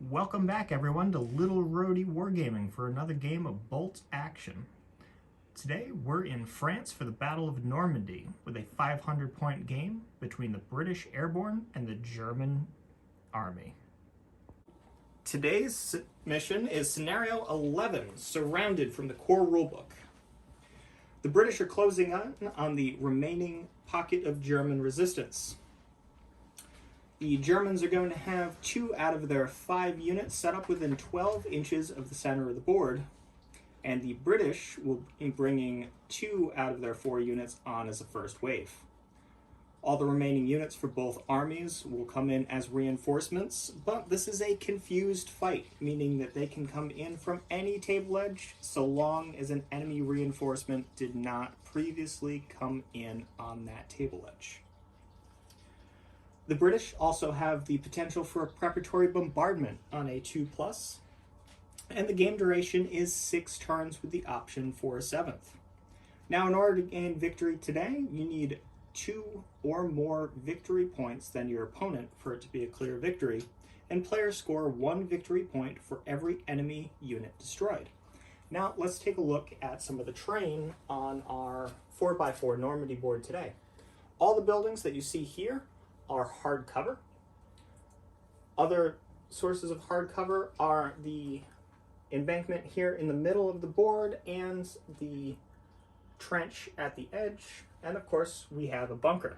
Welcome back, everyone, to Little Rhody Wargaming for another game of Bolt Action. Today, we're in France for the Battle of Normandy with a 500-point game between the British Airborne and the German Army. Today's mission is Scenario 11, Surrounded from the core rulebook. The British are closing on the remaining pocket of German resistance. The Germans are going to have 2 out of their 5 units set up within 12 inches of the center of the board, and the British will be bringing 2 out of their 4 units on as a first wave. All the remaining units for both armies will come in as reinforcements, but this is a confused fight, meaning that they can come in from any table edge so long as an enemy reinforcement did not previously come in on that table edge. The British also have the potential for a preparatory bombardment on a 2+, and the game duration is 6 turns with the option for a 7th. Now, in order to gain victory today, you need 2 or more victory points than your opponent for it to be a clear victory, and players score 1 victory point for every enemy unit destroyed. Now, let's take a look at some of the terrain on our 4x4 Normandy board today. All the buildings that you see here are hard cover. Other sources of hard cover are the embankment here in the middle of the board and the trench at the edge, and of course we have a bunker.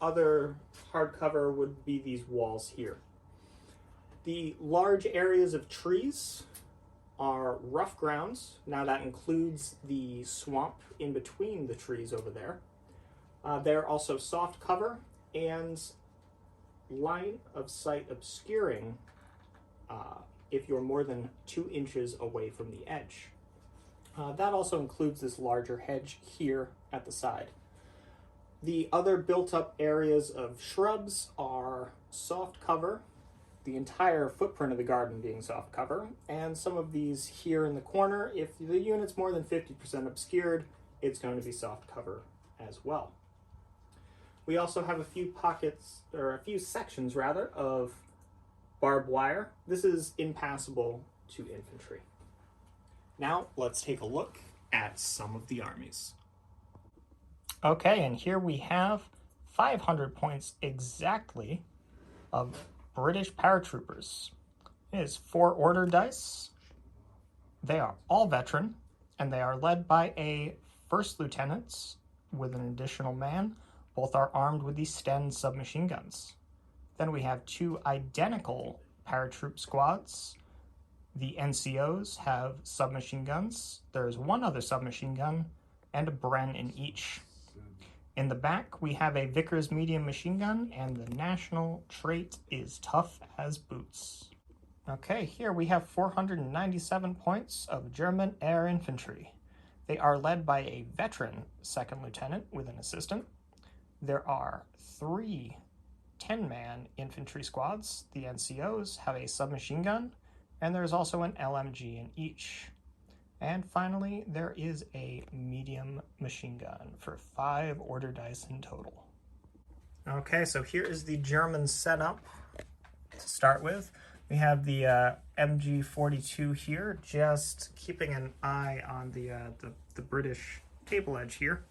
Other hard cover would be these walls here. The large areas of trees are rough grounds. Now that includes the swamp in between the trees over there. They're also soft cover and line of sight obscuring if you're more than 2 inches away from the edge. That also includes this larger hedge here at the side. The other built-up areas of shrubs are soft cover, the entire footprint of the garden being soft cover, and some of these here in the corner, if the unit's more than 50% obscured, it's going to be soft cover as well. We also have a few pockets, or a few sections rather, of barbed wire. This is impassable to infantry. Now, let's take a look at some of the armies. Okay, and here we have 500 points exactly of British paratroopers. It is 4 order dice. They are all veteran, and they are led by a first lieutenant with an additional man. Both are armed with the Sten submachine guns. Then we have 2 identical paratroop squads. The NCOs have submachine guns. There's 1 other submachine gun and a Bren in each. In the back, we have a Vickers medium machine gun, and the national trait is tough as boots. Okay, here we have 497 points of German air infantry. They are led by a veteran second lieutenant with an assistant. There are 3 10-man infantry squads. The NCOs have a submachine gun, and there's also an LMG in each. And finally, there is a medium machine gun for 5 order dice in total. Okay, so here is the German setup to start with. We have the MG42 here, just keeping an eye on the British table edge here.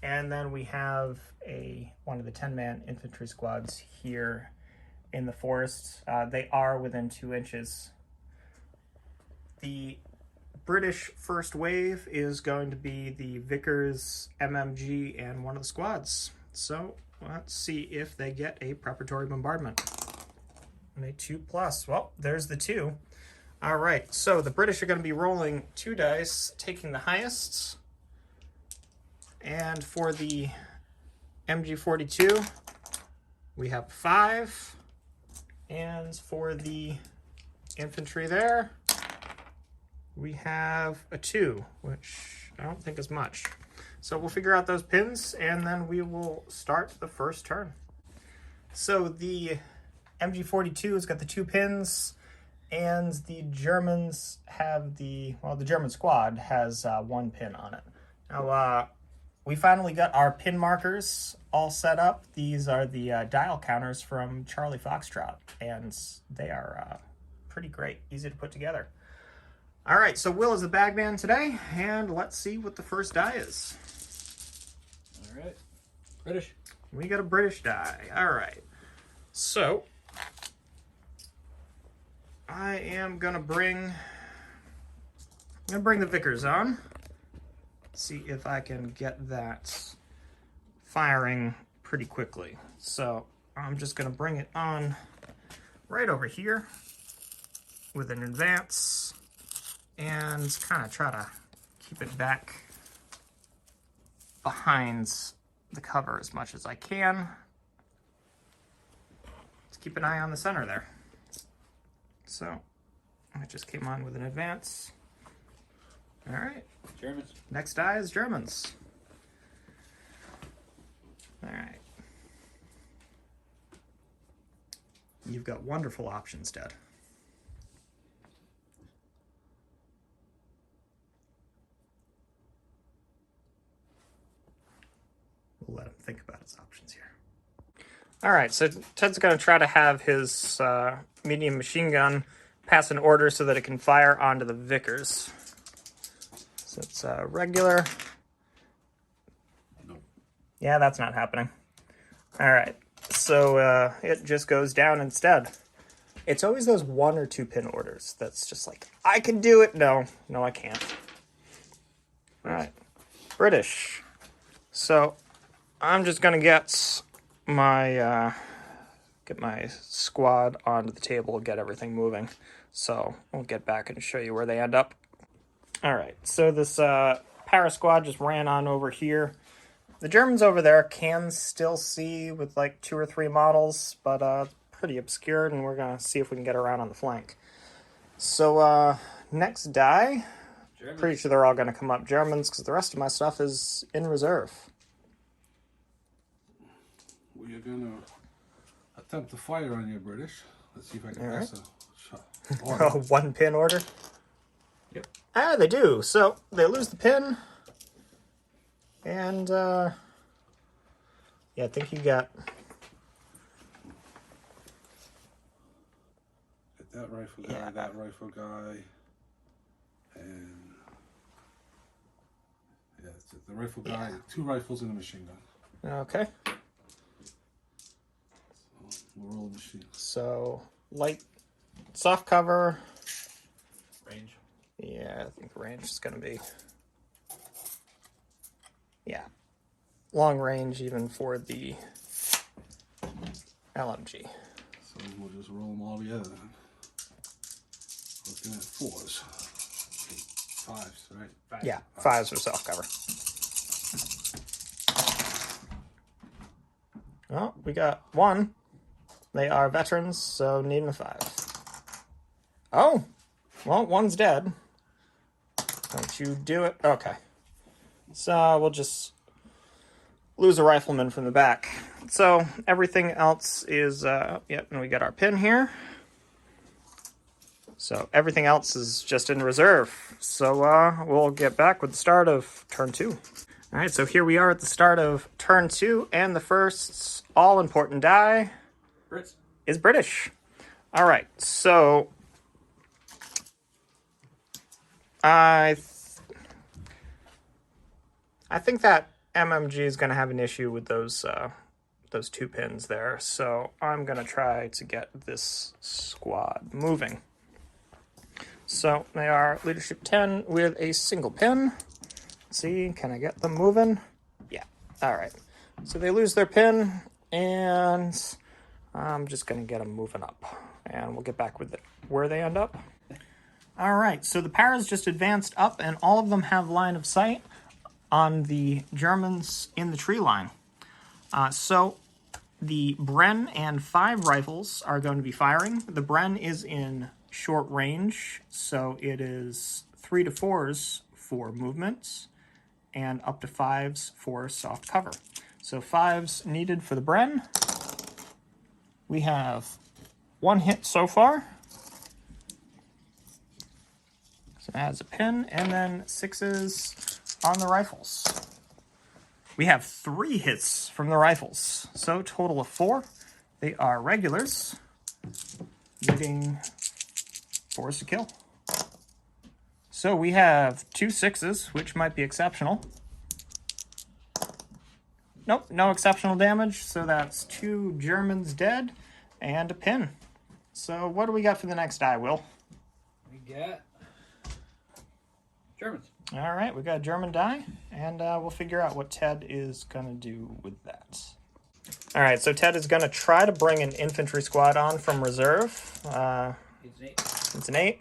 And then we have one of the 10-man infantry squads here in the forest. They are within 2 inches. The British first wave is going to be the Vickers MMG and one of the squads. So let's see if they get a preparatory bombardment. And a 2+. Well, there's the 2. All right, so the British are going to be rolling 2 dice, taking the highest. And for the MG42, we have 5. And for the infantry there, we have a 2, which I don't think is much. So we'll figure out those pins, and then we will start the first turn. So the MG42 has got the 2 pins, and the Germans have the German squad has 1 pin on it. Now, we finally got our pin markers all set up. These are the dial counters from Charlie Foxtrot, and they are pretty great, easy to put together. All right, so Will is the bagman today, and let's see what the first die is. All right, British. We got a British die. All right, so I am gonna bring the Vickers on. See if I can get that firing pretty quickly. So I'm just gonna bring it on right over here with an advance and kind of try to keep it back behind the cover as much as I can. Let's keep an eye on the center there. So I just came on with an advance. All right. Germans. Next die is Germans. All right. You've got wonderful options, Dad. We'll let him think about his options here. All right, so Ted's going to try to have his medium machine gun pass an order so that it can fire onto the Vickers. So it's regular. Nope. Yeah, that's not happening. All right, so it just goes down instead. It's always those 1 or 2 pin orders that's just like, I can do it. No, I can't. All right, British. So I'm just gonna get my squad onto the table, get everything moving. So we'll get back and show you where they end up. All right, so this para squad just ran on over here. The Germans over there can still see with like 2 or 3 models, but pretty obscured, and we're gonna see if we can get around on the flank. So next die, Germans. pretty sure they're all gonna come up Germans because the rest of my stuff is in reserve. We are going to attempt to fire on you, British. Let's see if I can pass a shot. Oh, 1 pin order? Yep. Ah, they do. So they lose the pin. And, yeah, I think you got... Get that rifle guy, Yeah. that rifle guy. And... yeah, that's it. The rifle guy, 2 rifles and a machine gun. Okay. We'll roll the machine. So, light, soft cover. Range. Yeah, I think range is going to be... yeah. Long range even for the LMG. So we'll just roll them all together then. Looking at 4s. 5s, right? 5. Yeah, 5s for soft cover. Oh, we got 1. They are veterans, so needing a 5. Oh, well, 1's dead. Don't you do it. Okay. So we'll just lose a rifleman from the back. So everything else is, yep, and we got our pin here. So everything else is just in reserve. So we'll get back with the start of turn 2. All right, so here we are at the start of turn 2, and the first all-important die Brits. is British. All right, so I think that MMG is going to have an issue with those 2 pins there, so I'm going to try to get this squad moving. So they are leadership 10 with a single pin. Let's see, can I get them moving? Yeah, all right. So they lose their pin, and I'm just going to get them moving up, and we'll get back with where they end up. All right, so the paras just advanced up, and all of them have line of sight on the Germans in the tree line. So the Bren and 5 rifles are going to be firing. The Bren is in short range, so it is 3 to 4s for movements and up to 5s for soft cover. So 5s needed for the Bren. We have 1 hit so far. So it adds a pin, and then 6s on the rifles. We have 3 hits from the rifles, so total of 4. They are regulars, needing 4s to kill. So we have 2 6s, which might be exceptional. Nope, no exceptional damage, so that's 2 Germans dead and a pin. So what do we got for the next die, Will? We got Germans. All right, we got a German die, and we'll figure out what Ted is going to do with that. All right, so Ted is going to try to bring an infantry squad on from reserve. It's an 8. It's an 8.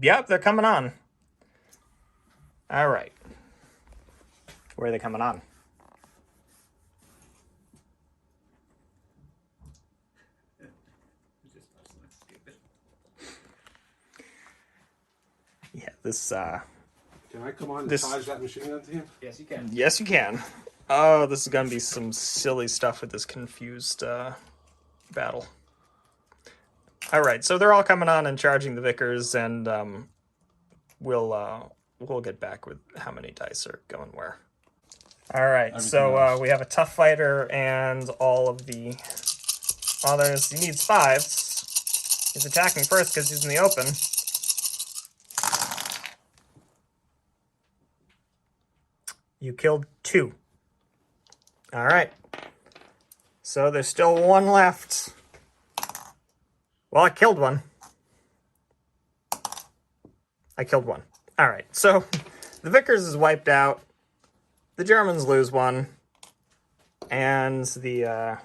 Yep, they're coming on. All right. Where are they coming on? Yeah, this, Can I come on and This- charge that machine gun to you? Yes, you can. yes, you can. Oh, this is going to be some silly stuff with this confused battle. All right, so they're all coming on and charging the Vickers, and we'll get back with how many dice are going where. All right, so we have a tough fighter and all of the others. He needs 5s. He's attacking first because he's in the open. You killed 2. All right. So there's still 1 left. Well, I killed 1. I killed 1. All right. So the Vickers is wiped out. The Germans lose 1. And the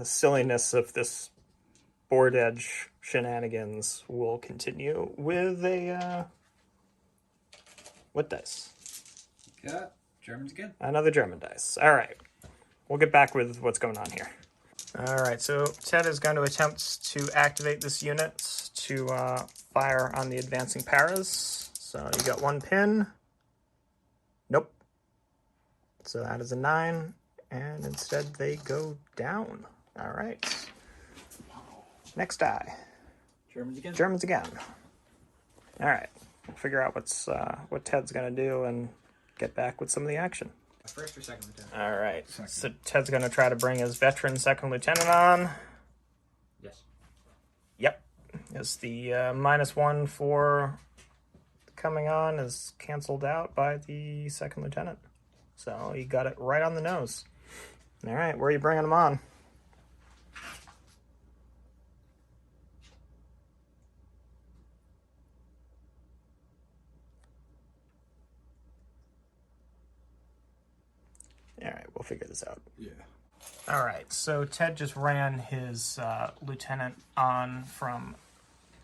silliness of this board edge shenanigans will continue with a what dice? Got Germans again. Another German dice. All right. We'll get back with what's going on here. All right, so Ted is going to attempt to activate this unit to fire on the advancing paras. So you got 1 pin. Nope. So that is a 9, and instead they go down. All right. Next die. Germans again. Germans again. All right. We'll figure out what Ted's going to do and get back with some of the action. First or second lieutenant? All right. So Ted's going to try to bring his veteran second lieutenant on. Yes. Yep. As the -1 for coming on is canceled out by the second lieutenant. So he got it right on the nose. All right. Where are you bringing him on? All right, we'll figure this out. Yeah. All right, so Ted just ran his lieutenant on from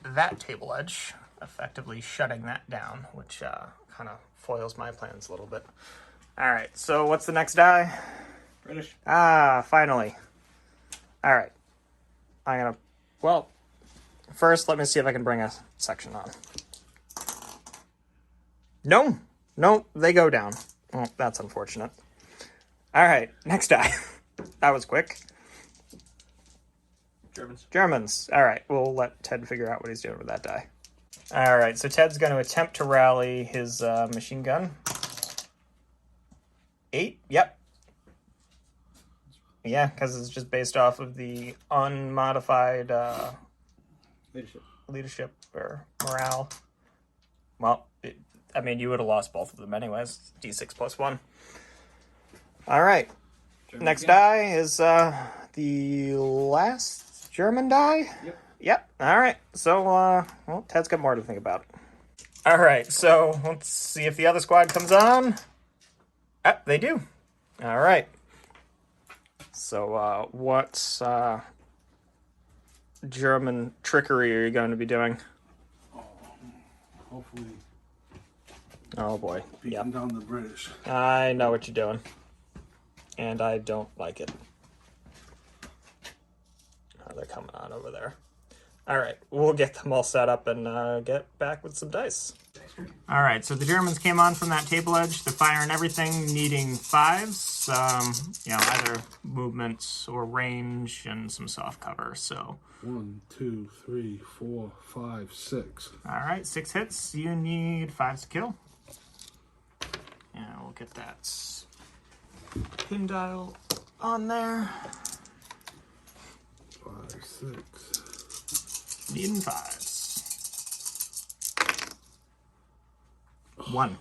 that table edge, effectively shutting that down, which kind of foils my plans a little bit. All right, so what's the next die? British. Ah, finally. All right. I'm going to... Well, first, let me see if I can bring a section on. No, they go down. Oh, that's unfortunate. All right, next die. That was quick. Germans. All right, we'll let Ted figure out what he's doing with that die. All right, so Ted's going to attempt to rally his machine gun. 8, yep. Yeah, because it's just based off of the unmodified leadership or morale. Well, you would have lost both of them anyways. D6 + 1. All right. Next die is the last German die? Yep. All right. So, well, Ted's got more to think about. All right. So, let's see if the other squad comes on. Ah, they do. All right. So, what German trickery are you going to be doing? Hopefully. Oh, boy. Beating down the British. I know what you're doing. And I don't like it. Oh, they're coming on over there. All right, we'll get them all set up and get back with some dice. All right, so the Germans came on from that table edge. They're firing everything, needing 5s. Either movements or range and some soft cover. So 1, 2, 3, 4, 5, 6. All right, 6 hits. You need 5s to kill. Yeah, we'll get that pin dial on there. 5, 6. Needing 5s. 1.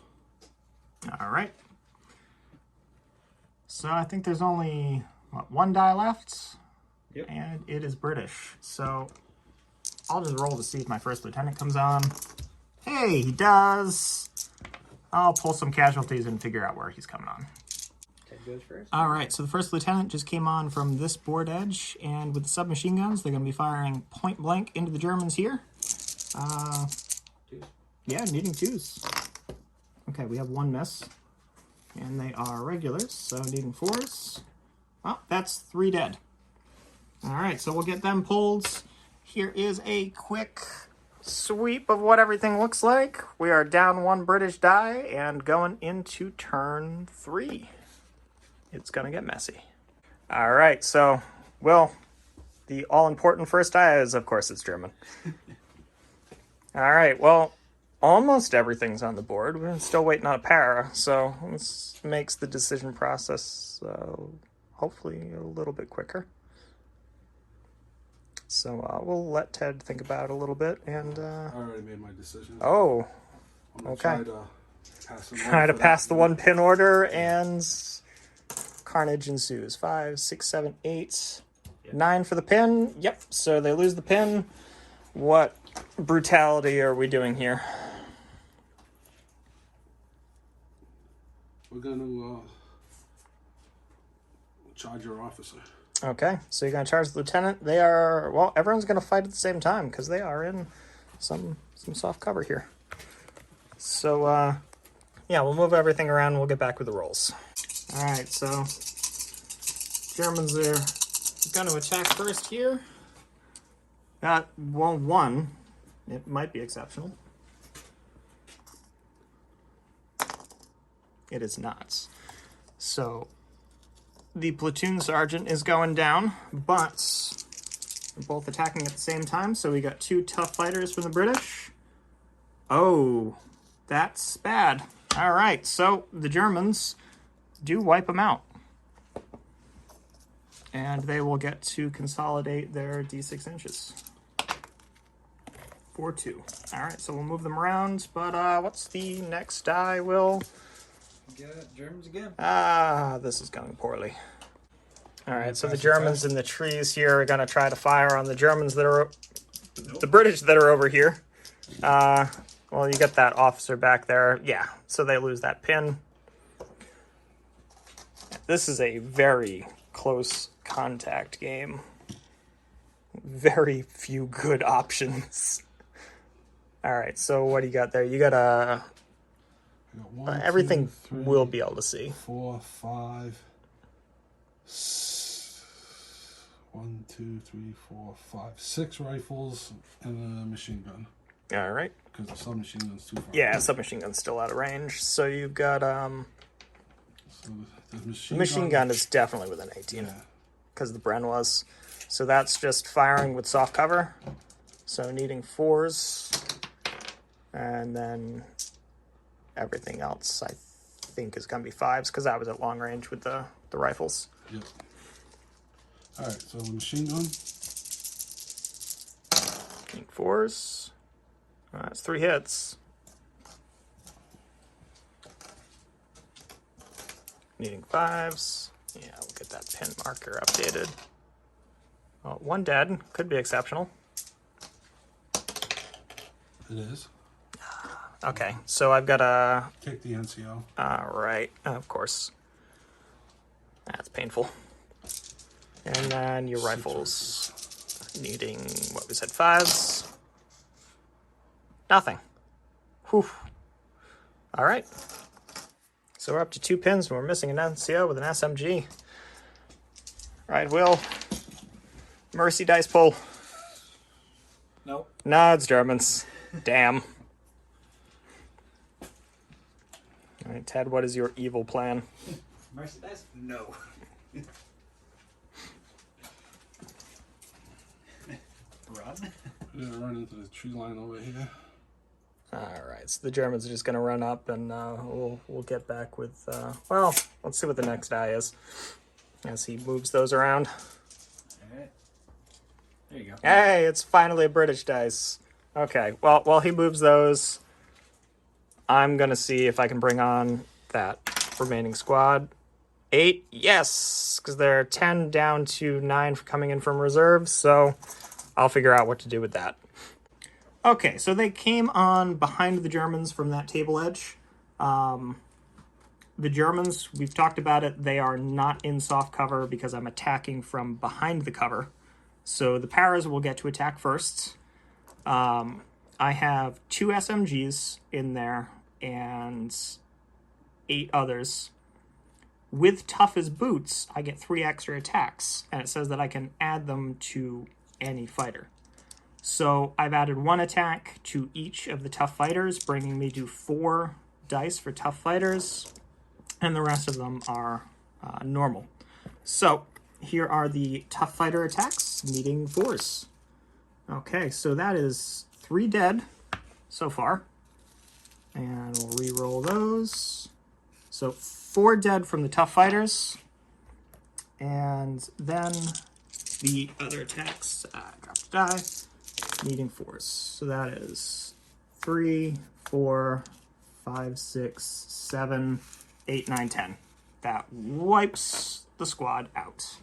All right. So I think there's only, what, 1 die left? Yep. And it is British. So I'll just roll to see if my first lieutenant comes on. Hey, he does. I'll pull some casualties and figure out where he's coming on. Ted goes first. All right, so the first lieutenant just came on from this board edge, and with the submachine guns, they're going to be firing point blank into the Germans here. 2s. Yeah, needing 2s. Okay, we have 1 miss, and they are regulars, so needing 4s. Well, that's 3 dead. All right, so we'll get them pulled. Here is a quick sweep of what everything looks like. We are down 1 British die and going into turn 3. It's going to get messy. All right, so, well, the all-important first die is, of course, it's German. All right, well, almost everything's on the board. We're still waiting on a para, so this makes the decision process hopefully a little bit quicker. So we'll let Ted think about it a little bit, and I already made my decision. Oh, I'm gonna okay. Try to pass the 1 pin order, and carnage ensues. 5, 6, 7, 8, 9 for the pin. Yep, so they lose the pin. What brutality are we doing here? We're gonna charge your officer. Okay, so you're going to charge the lieutenant. They are, well, everyone's going to fight at the same time because they are in some soft cover here. So, yeah, we'll move everything around and we'll get back with the rolls. All right, so Germans are going to attack first here. Well, 1. It might be exceptional. It is not. So the platoon sergeant is going down, but we're both attacking at the same time, so we got 2 tough fighters from the British. Oh, that's bad. All right, so the Germans do wipe them out. And they will get to consolidate their D6 inches. 4-2. All right, so we'll move them around, but what's the next die, Will? Got Germans again. This is going poorly. All right, so the Germans in the trees here are going to try to fire on the Germans that are... the British that are over here. Well, you get that officer back there. Yeah, so they lose that pin. This is a very close contact game. Very few good options. All right, so what do you got there? You got a... everything 2, 3, we'll be able to see. 4, 5. 1, 2, 3, 4, 5, 6 rifles and a machine gun. All right. Because the submachine gun's too far. Yeah, submachine gun's still out of range. So you've got So the machine gun is definitely within 18 Yeah. because the Bren was. So that's just firing with soft cover. So needing 4s, and then everything else I think is going to be 5s because I was at long range with the rifles. Yep. All right, so the machine gun. Needing 4s. That's 3 hits. Needing 5s. Yeah, we'll get that pin marker updated. Well, 1 dead. Could be exceptional. It is. Okay, so I've got a... Take the NCO. right, of course. That's painful. And then your rifles. Needing, what we said, 5s. Nothing. Whew. All right. So we're up to 2 pins, and we're missing an NCO with an SMG. All right, Will. Mercy dice pull. Nope. No, it's Germans. Damn. All right, Ted, what is your evil plan? Mercy dice? No. Run? We're gonna run into the tree line over here. All right, so the Germans are just going to run up, and we'll get back with, well, let's see what the next die is as he moves those around. All right. There you go. Hey, it's finally a British dice. Okay, well, while he moves those, I'm going to see if I can bring on that remaining squad. 8, yes, because they're 10 down to 9 for coming in from reserve, so I'll figure out what to do with that. Okay, so they came on behind the Germans from that table edge. The Germans, we've talked about it, they are not in soft cover because I'm attacking from behind the cover. So the Paras will get to attack first. I have 2 SMGs in there and 8 others. With tough as boots, I get 3 extra attacks, and it says that I can add them to any fighter. So I've added 1 attack to each of the tough fighters, bringing me to 4 dice for tough fighters, and the rest of them are normal. So here are the tough fighter attacks, needing 4s. Okay, so that is 3 dead so far, and we'll re-roll those. So 4 dead from the tough fighters, and then the other attacks, drop the die, needing 4s. So that is 3, 4, 5, 6, 7, 8, 9, 10. That wipes the squad out.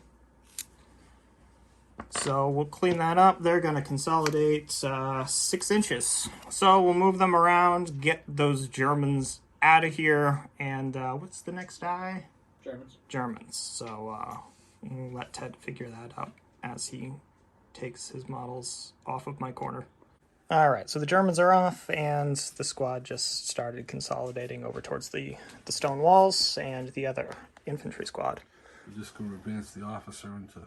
So we'll clean that up. They're going to consolidate 6 inches. So we'll move them around, get those Germans out of here, and what's the next die? Germans. So we'll let Ted figure that out as he takes his models off of my corner. All right, so the Germans are off, and the squad just started consolidating over towards the stone walls and the other infantry squad. We're just going to advance the officer into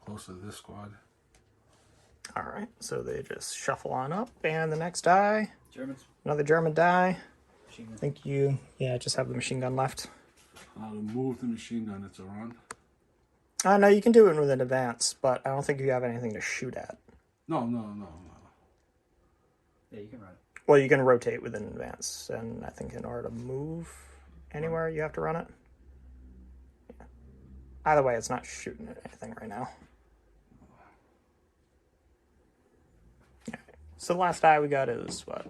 closer to this squad. All right, so they just shuffle on up, and the next die, Germans. another German die. Machine gun. I think you, just have the machine gun left. To move the machine gun, it's a run. No, you can do it with an advance, but I don't think you have anything to shoot at. No. Yeah, you can run it. Well, you can rotate with an advance, and I think in order to move anywhere, you have to run it. Yeah. Either way, it's not shooting at anything right now. Yeah. So the last die we got is what?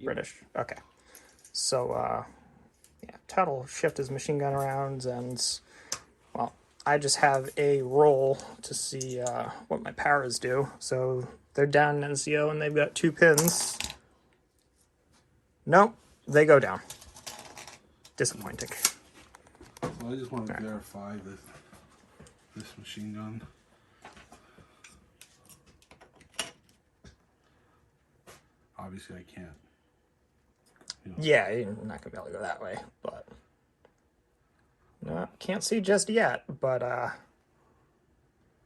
British. Okay. So, Ted will shift his machine gun around, and, well, I just have a roll to see what my Paras do. So they're down in NCO, and they've got 2 pins. Nope, they go down. Disappointing. So I just want to verify that this machine gun. Obviously, I can't. Yeah, you're not going to be able to go that way, but... No, can't see just yet, but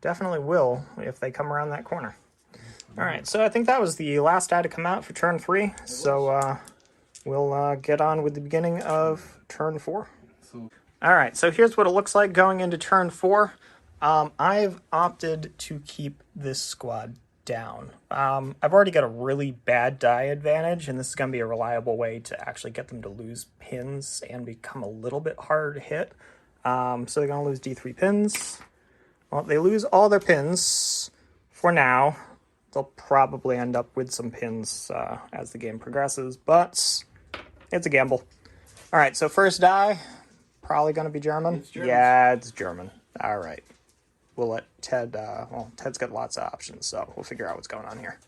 definitely will if they come around that corner. All right, so I think that was the last die to come out for turn 3, so we'll get on with the beginning of turn 4. All right, so here's what it looks like going into turn 4. I've opted to keep this squad down. I've already got a really bad die advantage, and this is going to be a reliable way to actually get them to lose pins and become a little bit harder to hit. So they're going to lose D3 pins. Well, they lose all their pins for now. They'll probably end up with some pins as the game progresses, but it's a gamble. All right, so first die, probably going to be German. Yeah, it's German. All right. We'll let Ted, Ted's got lots of options, so we'll figure out what's going on here.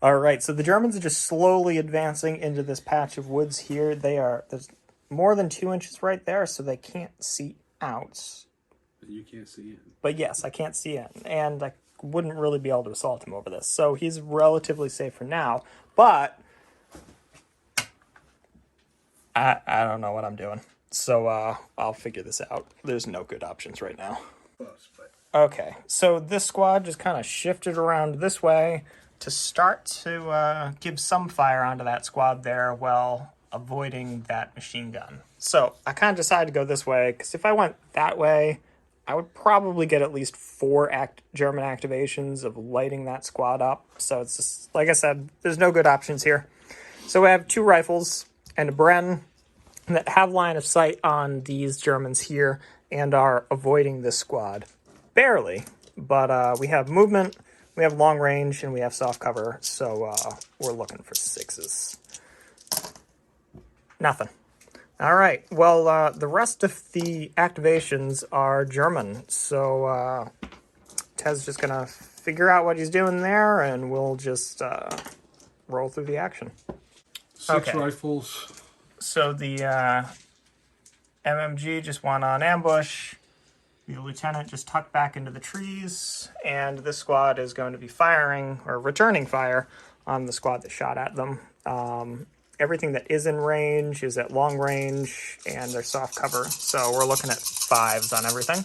All right, so the Germans are just slowly advancing into this patch of woods here. There's more than 2 inches right there, so they can't see out. You can't see it. But yes, I can't see it, and I wouldn't really be able to assault him over this. So he's relatively safe for now, but I don't know what I'm doing. So I'll figure this out. There's no good options right now. Okay, so this squad just kind of shifted around this way to start to give some fire onto that squad there while avoiding that machine gun. So I kind of decided to go this way, because if I went that way, I would probably get at least 4 German activations of lighting that squad up. So it's just, like I said, there's no good options here. So we have 2 rifles and a Bren that have line of sight on these Germans here and are avoiding this squad. Barely, but we have movement, we have long range, and we have soft cover, so we're looking for 6s. Nothing. All right, well, the rest of the activations are German, so Ted's just going to figure out what he's doing there, and we'll just roll through the action. 6 rifles. So the MMG just went on ambush. The lieutenant just tucked back into the trees, and this squad is going to be firing, or returning fire, on the squad that shot at them. Everything that is in range is at long range, and they're soft cover, so we're looking at 5s on everything.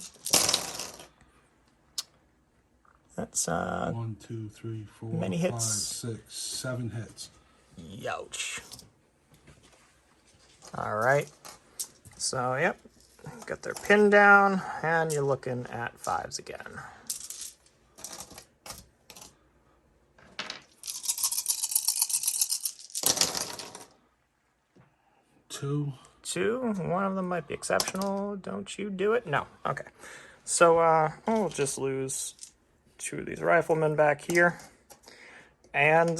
That's 1, 2, 3, 4, many 5, hits. 6, 7 hits. Youch. All right. So, yep. Got their pin down, and you're looking at 5s again. Two. 2. One of them might be exceptional. Don't you do it? No. Okay. So, we'll just lose 2 of these riflemen back here. And,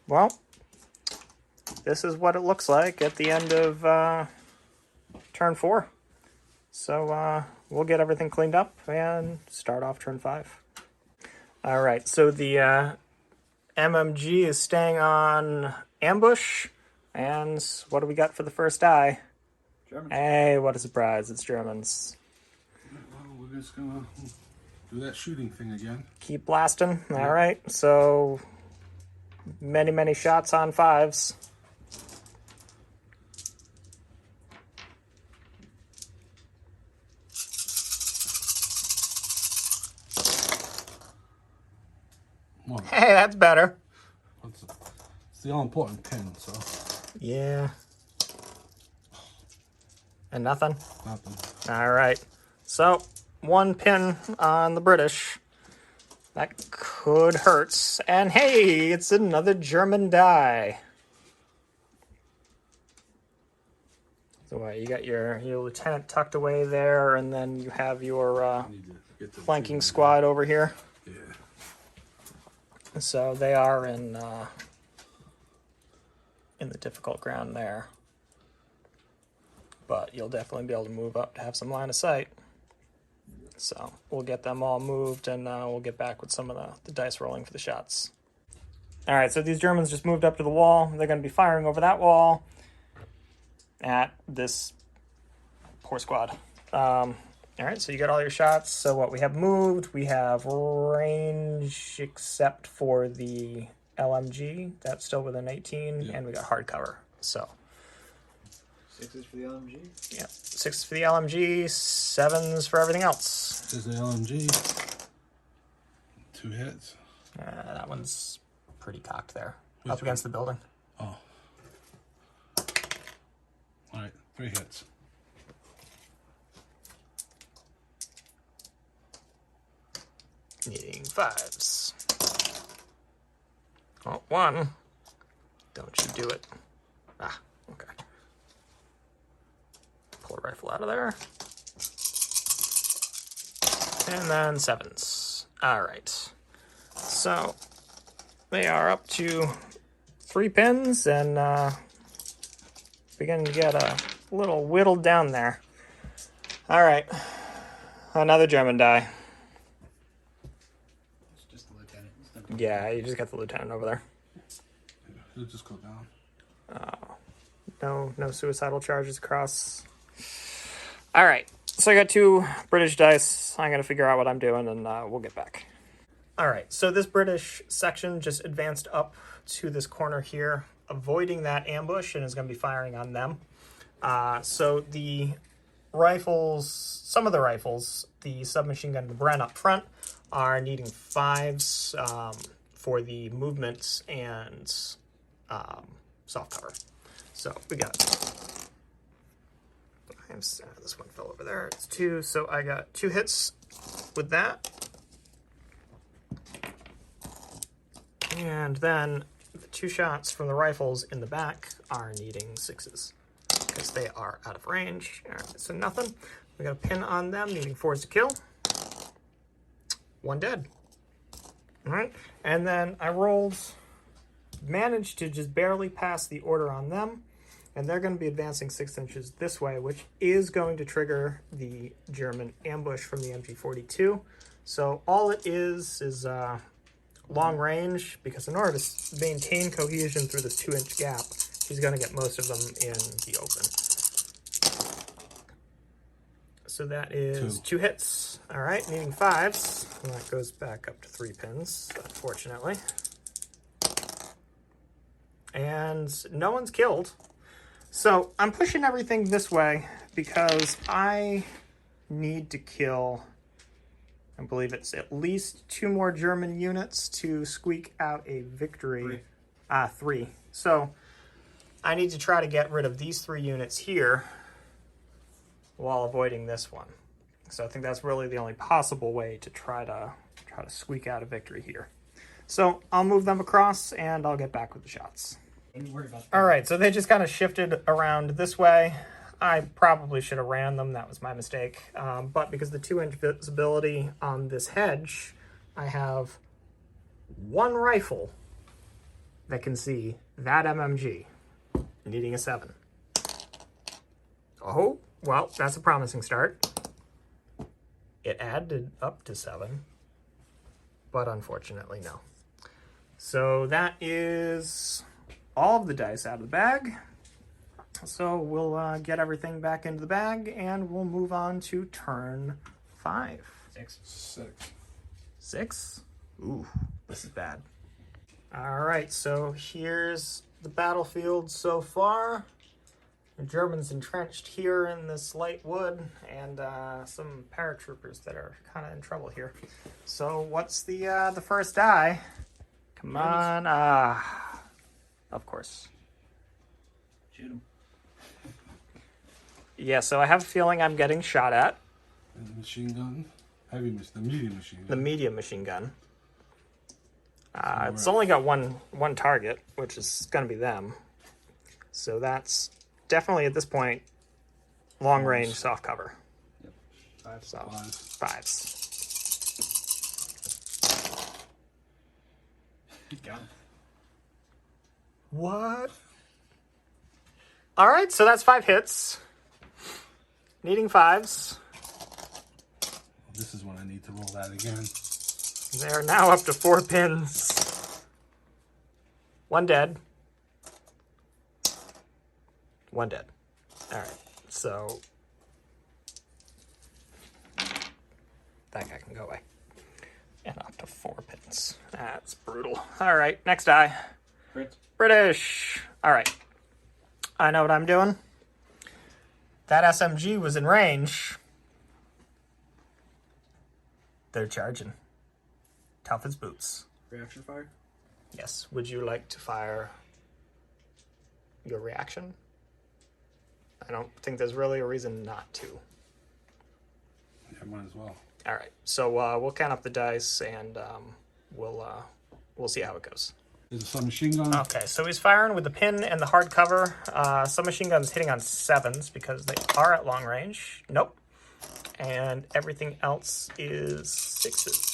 well, this is what it looks like at the end of turn 4. So we'll get everything cleaned up and start off turn 5. All right, so the MMG is staying on ambush. And what do we got for the first die? Germans. Hey, what a surprise. It's Germans. Well, we're just going to do that shooting thing again. Keep blasting. All right, so many shots on 5s. One. Hey, that's better. It's the all-important pin, so Yeah. And nothing? nothing. All right. So, 1 pin on the British. That could hurt. And hey, it's another German die. So what, you got your lieutenant tucked away there, and then you have your Need to get the flanking two. squad over here. Yeah. So they are in the difficult ground there. But you'll definitely be able to move up to have some line of sight. So we'll get them all moved, and we'll get back with some of the dice rolling for the shots. All right, so these Germans just moved up to the wall. They're going to be firing over that wall at this poor squad. All right, so you got all your shots. So what we have moved, we have range except for the LMG. That's still within 18, and we got hard cover. So 6s for the LMG. yeah, 6 for the LMG, 7s for everything else. There's the LMG. 2 hits. That one's pretty cocked there, Which up against the building. Oh. All right, 3 hits. Needing 5s. Oh, 1. Don't you do it. Ah, okay. Pull a rifle out of there. And then 7s. All right. So they are up to 3 pins and beginning to get a little whittled down there. All right. Another German die. It's just the lieutenant. It's not- Yeah, you just got the lieutenant over there. It'll just go down. No suicidal charges across. All right, so I got 2 British dice. I'm gonna figure out what I'm doing, and we'll get back. All right, so this British section just advanced up to this corner here, avoiding that ambush, and is gonna be firing on them. So the rifles, some of the rifles, the submachine gun and the Bren up front, are needing 5s for the movements and soft cover. So we got, this one fell over there, it's 2, so I got 2 hits with that. And then the 2 shots from the rifles in the back are needing 6s because they are out of range. All right, so nothing. We got a pin on them, needing 4s to kill. 1 dead. All right, and then I managed to just barely pass the order on them, and they're going to be advancing 6 inches this way, which is going to trigger the German ambush from the MG42. So all it is long range, because in order to maintain cohesion through this 2-inch gap, he's going to get most of them in the open. So that is 2 hits. All right, needing 5s. And that goes back up to 3 pins, unfortunately. And no one's killed. So I'm pushing everything this way because I need to kill, I believe it's at least 2 more German units to squeak out a victory. 3. So I need to try to get rid of these 3 units here while avoiding this one. So I think that's really the only possible way to try to squeak out a victory here. So I'll move them across and I'll get back with the shots. Don't worry about that. All right, so they just kind of shifted around this way. I probably should have ran them. That was my mistake. But because the 2-inch visibility on this hedge, I have 1 rifle that can see that MMG, needing a 7. Oh, well, that's a promising start. It added up to 7, but unfortunately, no. So that is all of the dice out of the bag. So we'll get everything back into the bag and we'll move on to turn 5. 6. 6? Ooh, this is bad. All right, so here's the battlefield so far. The Germans entrenched here in this light wood, and some paratroopers that are kind of in trouble here. So what's the first die? Come on, of course. Shoot him. Yeah, so I have a feeling I'm getting shot at. And the machine gun. The medium machine gun. The medium machine gun. It's only got one target, which is going to be them. So that's definitely at this point long range soft cover. Yep. 5. So 5s. Got him. What? All right, so that's 5 hits. Needing 5s. This is when I need to roll that again. They're now up to 4 pins. 1 dead. 1 dead. All right, so that guy can go away. And up to 4 pins. That's brutal. All right, next die. British. All right. I know what I'm doing. That SMG was in range. They're charging. Tough as boots. Reaction fire? Yes. Would you like to fire your reaction? I don't think there's really a reason not to. Yeah, might as well. All right. So we'll count up the dice and we'll see how it goes. There's a submachine gun. Okay, so he's firing with the pin and the hard cover. Submachine gun's hitting on 7s because they are at long range. Nope. And everything else is 6s.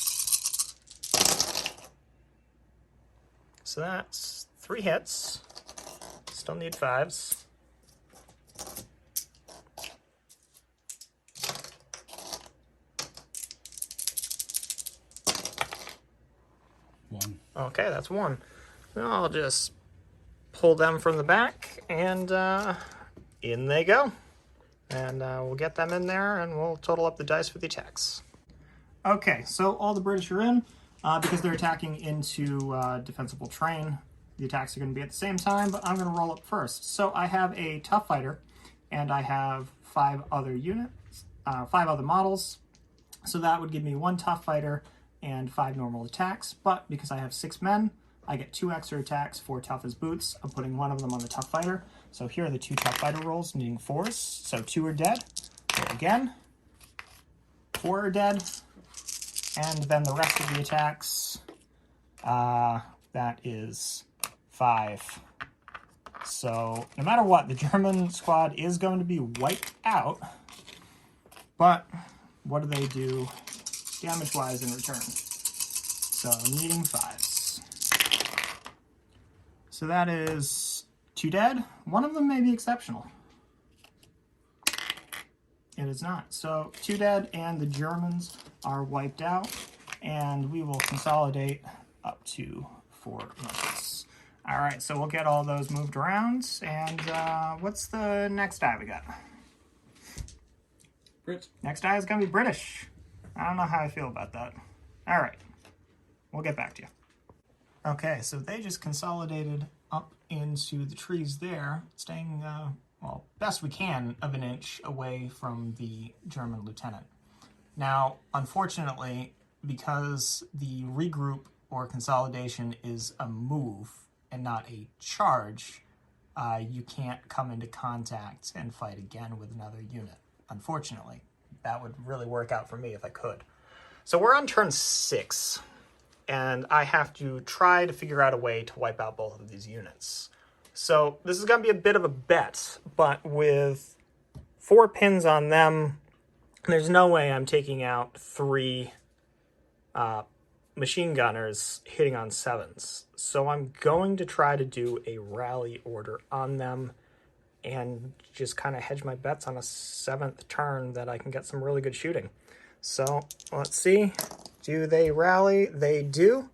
So that's 3 hits. Still need 5s. One. Okay, that's 1. I'll just pull them from the back, and in they go. And we'll get them in there, and we'll total up the dice for the attacks. Okay, so all the British are in. Because they're attacking into defensible terrain, the attacks are going to be at the same time, but I'm going to roll up first. So I have a tough fighter, and I have 5 other units, 5 other models. So that would give me 1 tough fighter and 5 normal attacks. But because I have 6 men, I get 2 extra attacks for tough as boots. I'm putting 1 of them on the tough fighter. So here are the 2 tough fighter rolls, needing 4s. So 2 are dead. Roll again. 4 are dead. And then the rest of the attacks, that is 5. So no matter what, the German squad is going to be wiped out. But what do they do damage-wise in return? So needing 5s. So that is 2 dead. One of them may be exceptional. It is not. So 2 dead, and the Germans are wiped out, and we will consolidate up to 4 missiles. All right, so we'll get all those moved around, and what's the next die we got? Brits. Next die is going to be British. I don't know how I feel about that. All right, we'll get back to you. Okay, so they just consolidated up into the trees there, staying, well, best we can of an inch away from the German lieutenant. Now, unfortunately, because the regroup or consolidation is a move and not a charge, you can't come into contact and fight again with another unit. Unfortunately, that would really work out for me if I could. So we're on turn 6, and I have to try to figure out a way to wipe out both of these units. So this is going to be a bit of a bet, but with 4 pins on them, there's no way I'm taking out 3 machine gunners hitting on 7s. So I'm going to try to do a rally order on them and just kind of hedge my bets on a 7th turn that I can get some really good shooting. So let's see. Do they rally? They do.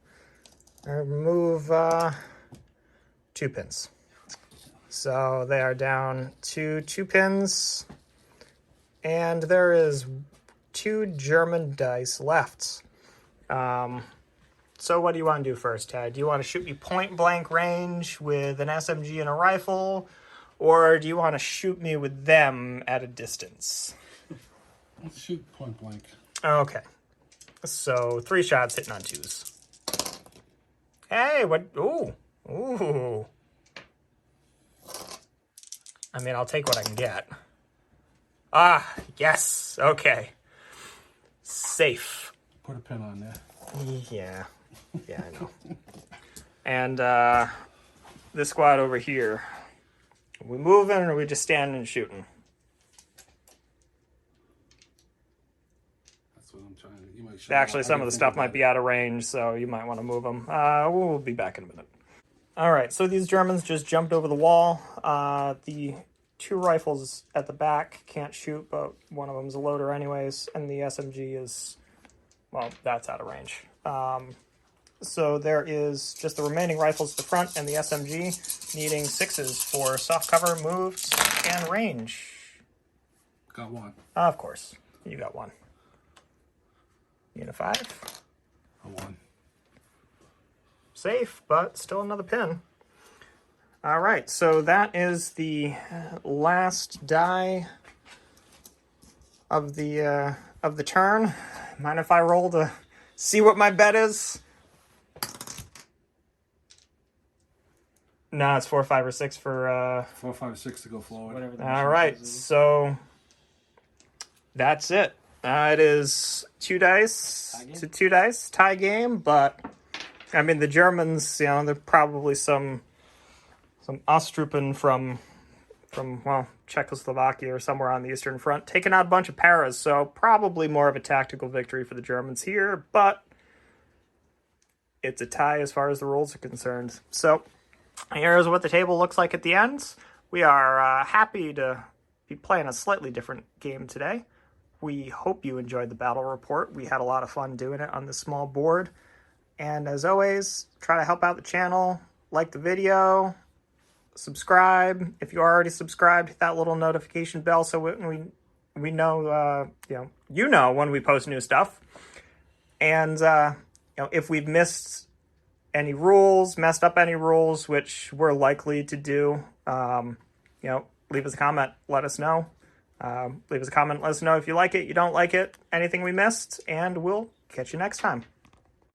I remove 2 pins. So they are down to 2 pins. And there is 2 German dice left. So what do you want to do first, Ted? Do you want to shoot me point blank range with an SMG and a rifle? Or do you want to shoot me with them at a distance? Let's shoot point blank. Okay. So 3 shots hitting on 2s. Hey, what? Ooh. Ooh. I mean, I'll take what I can get. Ah, yes. Okay. Safe. Put a pin on there. Yeah. Yeah, I know. And this squad over here. Are we moving or are we just standing and shooting? That's what I'm trying to. You might shoot. Actually, some of the stuff might be out of range, so you might want to move them. We'll be back in a minute. All right, so these Germans just jumped over the wall. The 2 rifles at the back can't shoot, but one of them's a loader anyways, and the SMG is, well, that's out of range. So there is just the remaining rifles at the front and the SMG needing 6s for soft cover, moves, and range. Got 1. Of course, you got 1. You need a 5? A 1. Safe, but still another pin. All right, so that is the last die of the turn. Mind if I roll to see what my bet is? No, it's 4, 5, or 6 for 4, 5, 6 to go forward. Whatever the all machine right, says it is. so that's it. It is 2 dice Tie game? to 2 dice, tie game, but I mean, the Germans, you know, they're probably some Ostruppen from well, Czechoslovakia or somewhere on the Eastern Front, taking out a bunch of paras, so probably more of a tactical victory for the Germans here, but it's a tie as far as the rules are concerned. So here's what the table looks like at the end. We are happy to be playing a slightly different game today. We hope you enjoyed the battle report. We had a lot of fun doing it on this small board. And as always, try to help out the channel, like the video, subscribe. If you already subscribed, hit that little notification bell so we know, you know when we post new stuff. And, if we've messed up any rules, which we're likely to do, leave us a comment, let us know. Leave us a comment, let us know if you like it, you don't like it, anything we missed, and we'll catch you next time.